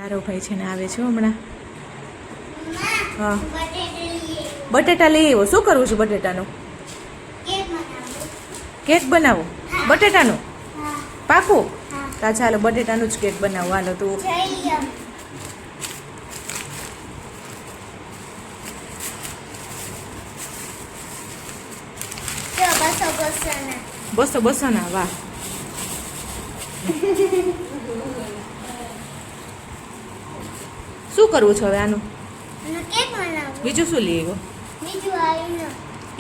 આરો ભાઈ છે ને આવે છે હમણાં. હા બટેટા લઈ આવ્યો. શું કરવું છે બટેટાનું? કેક બનાવો બટેટાનું? પાકું? તા ચાલો બટેટાનું જ કેક બનાવો. હાલો તું બસો ના. વાહ. શું કરવું છે હવે આનું? બીજું શું લઈ આવ્યો?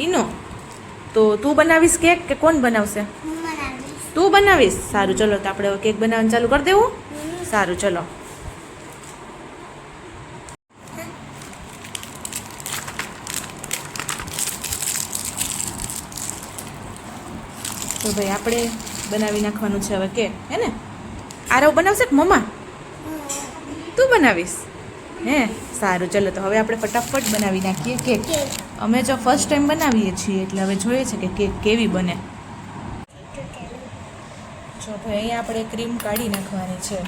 ઈનો. તો તું બનાવીશ કેક કે કોણ બનાવશે? તું બનાવીશ. સારું ચલો તો આપણે કેક બનાવવાનું ચાલુ કરી દેવું. સારું ચલો. તો ભાઈ આપણે બનાવી નાખવાનું છે હવે કેક, હે ને? આરવ બનાવશે કે મમ્મા? તું બનાવીશ? હે સારું ચલો તો હવે આપણે ફટાફટ બનાવી નાખીએ કેક. અમે જો ફર્સ્ટ ટાઈમ બનાવીએ છીએ એટલે હવે જોઈએ છે કે કેક કેવી બને. જો ભાઈ અહીંયા આપણે ક્રીમ કાઢી નાખવાની છે.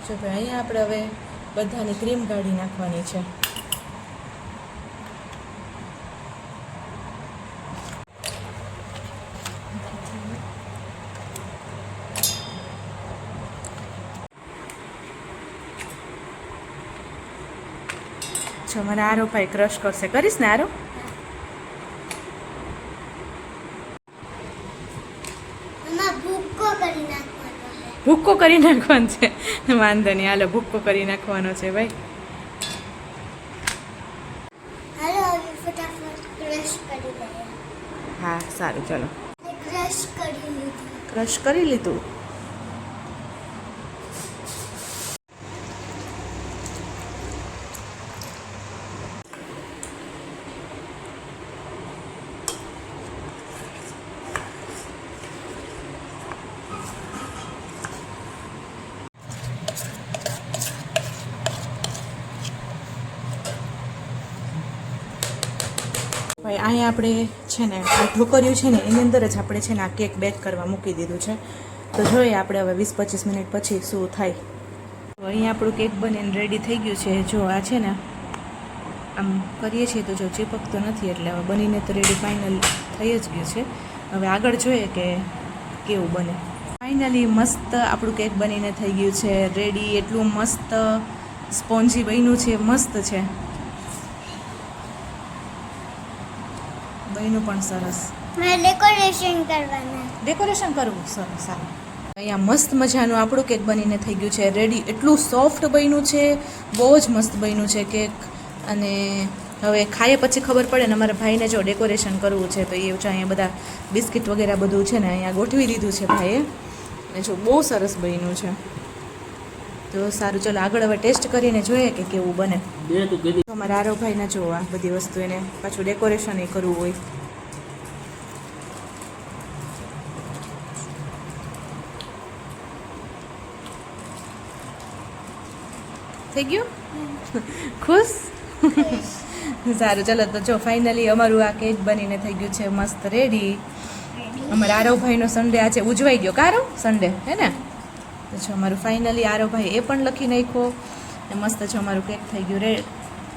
જો ભાઈ અહીંયા આપણે હવે બધાની ક્રીમ કાઢી નાખવાની છે. જો મારા આરો ભાઈ ક્રશ કરશે. કરીશ ને આરો? ભૂક્કો કરી નાખવાનો છે. વાંધો નહીં, હાલો ભૂક્કો કરી નાખવાનો છે ભાઈ. હા સારું ચલો. ક્રશ કરી લીધું. ભાઈ અહીંયા આપણે છે ને આ ઢોકળિયું છે ને એની અંદર જ આપણે છે ને આ કેક બેક કરવા મૂકી દીધું છે. તો જોઈએ આપણે હવે 20-25 મિનિટ પછી શું થાય. તો અહીંયા આપણું કેક બનીને રેડી થઈ ગયું છે. જો આ છે ને આમ કરીએ છીએ તો જો ચીપકતો નથી એટલે હવે બનીને તો રેડી ફાઇનલ થઈ જ ગયું છે. હવે આગળ જોઈએ કે કેવું બને. ફાઇનલી મસ્ત આપણું કેક બનીને થઈ ગયું છે રેડી. એટલું મસ્ત સ્પોન્જી બન્યું છે, મસ્ત છે. બહેનું પણ સરસ. ડેકોરેશન કરવું સરસ. સારું. અહીંયા મસ્ત મજાનું આપણું કેક બનીને થઈ ગયું છે રેડી. એટલું સોફ્ટ બન્યું છે, બહુ જ મસ્ત બન્યું છે કેક. અને હવે ખાઈએ પછી ખબર પડે ને અમારા ભાઈને જો ડેકોરેશન કરવું છે તો એ છે અહીંયા બધા બિસ્કિટ વગેરે બધું છે ને અહીંયા ગોઠવી દીધું છે ભાઈએ. અને જો બહુ સરસ બન્યું છે. તો સારું ચલો આગળ હવે ટેસ્ટ કરીને જોઈએ કે કેવું બને. અમારા આરવ ભાઈને જો આ બધી વસ્તુ એને પાછું ડેકોરેશન એ કરવું હોય. થઈ ગયું? ખુશ? સારું ચલો તો જો ફાઇનલી અમારું આ કેક બનીને થઈ ગયું છે મસ્ત રેડી. અમારા આરવ ભાઈનો સન્ડે આજે ઉજવાઈ ગયો. કારો સન્ડે હે ને? તો જો અમારું ફાઇનલી આરવ ભાઈ એ પણ લખી નાખ્યો ને મસ્ત છે અમારું કેક થઈ ગયું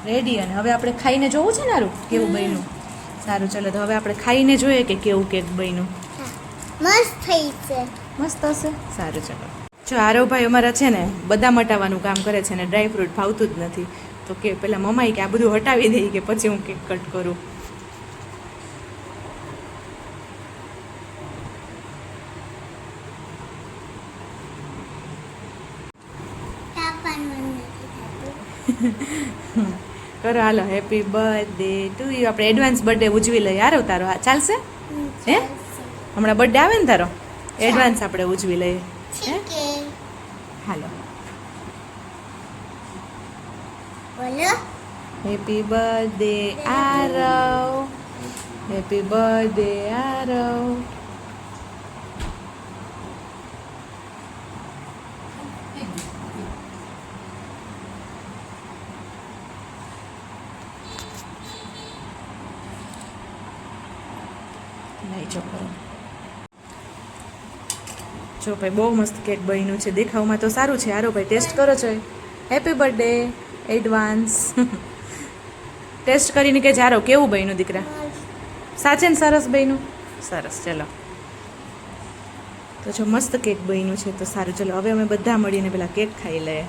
રેડી. અને હવે આપણે ખાઈને જોવું છે ને આરું કેવું બન્યું. સારું ચલો તો હવે આપણે ખાઈને જોઈએ કે કેવું કેક બન્યું. મસ્ત થઈ છે. મસ્ત હશે. સારું ચલો. જો આરવ ભાઈ અમારા છે ને બધા મટાવવાનું કામ કરે છે ને ડ્રાય ફ્રૂટ ભાવતું જ નથી. તો કે પેલા મમ્માએ કે આ બધું હટાવી દઈ કે પછી હું કેક કટ કરું. કરો હાલો. Happy birthday to you. આપણે એડવાન્સ બર્થડે ઉજવી લઈએ. આરવ તારો ચાલશે? હે હમણાં બર્થડે આવે ને તારો, એડવાન્સ આપણે ઉજવી લઈએ. હે હાલો. બોલો. Happy birthday Aarav. Happy birthday Aarav. લાઈ કરો. જો ભાઈ બહુ મસ્ત કેક બન્યું છે, દેખાવમાં તો સારું છે. હારો ભાઈ ટેસ્ટ કરો છો. Happy birthday advance. ટેસ્ટ કરીને કે જારો કેવું બન્યું દીકરા? સાચે ને સરસ બન્યું? સરસ. ચલો તો જો મસ્ત કેક બન્યું છે તો સારું. ચલો હવે અમે બધા મળીને પેલા કેક ખાઈ લઈએ.